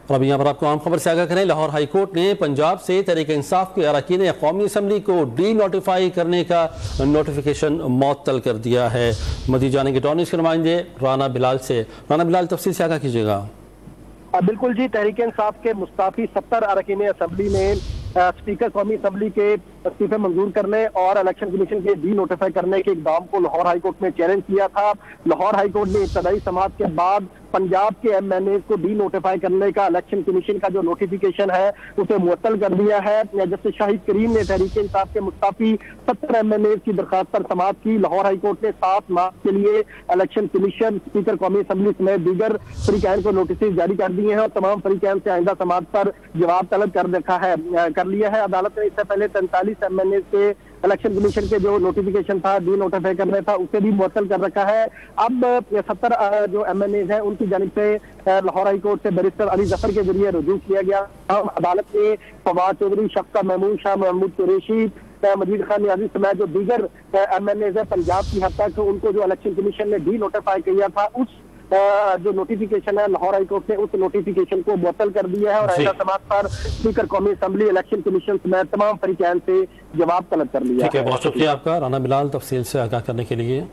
और अभी यहाँ पर आपको आम खबर से आगाह करें। लाहौर हाई कोर्ट ने पंजाब से तहरीक इंसाफ के अरकान कौमी असम्बली को डी नोटिफाई करने का नोटिफिकेशन मुअत्तल कर दिया है। मजीद जानेंगे टॉनिस के नुमाइंदे राना बिलाल से। राना बिलाल, तफसील से आगाह कीजिएगा। बिल्कुल जी, तहरीक इंसाफ के मुस्ताफी 70 अरकान असम्बली ने स्पीकर कौमी असम्बली के इस्तीफे मंजूर करने और इलेक्शन कमीशन के डी नोटिफाई करने के इकदाम को लाहौर हाई कोर्ट में चैलेंज किया था। लाहौर हाई कोर्ट ने इब्तदाई समाअत के बाद पंजाब के MNAs को डी नोटिफाई करने का इलेक्शन कमीशन का जो नोटिफिकेशन है उसे मुअत्तल कर दिया है। जस्टिस शाहिद करीम ने तहरीक इंसाफ के मुस्ताफी 70 MNAs की दरखास्त पर समाअत की। लाहौर हाई कोर्ट ने 7 मार्च के लिए इलेक्शन कमीशन, स्पीकर कौमी असम्बली समेत दीगर फरीकैन को नोटिस जारी कर दिए हैं और तमाम फरीकैन से आइंदा समाअत पर जवाब तलब कर लिया है। अदालत ने इससे पहले 43 MNAs के इलेक्शन कमीशन के जो नोटिफिकेशन था डी नोटिफाई करना था उसे भी मुअत्तल कर रखा है। अब 70 जो MNAs हैं उनकी जानिब से लाहौर हाई कोर्ट से बैरिस्टर अली जफर के जरिए रुजू किया गया। अदालत ने फवाद चौधरी, शफ्का महमूद, शाह महमूद कुरैशी, मजीद खान नियाजी समेत जो दीगर MNAs है पंजाब की हद तक उनको जो इलेक्शन कमीशन ने डी नोटिफाई किया था उस जो नोटिफिकेशन है लाहौर हाई कोर्ट ने उस नोटिफिकेशन को मुअत्तल कर दिया है और आइंदा समाअत पर स्पीकर कौमी असम्बली, इलेक्शन कमीशन समेत तमाम फरीकैन से जवाब तलब कर लिया है। ठीक है, बहुत शुक्रिया आपका राना बिलाल, तफसील से आगाह करने के लिए।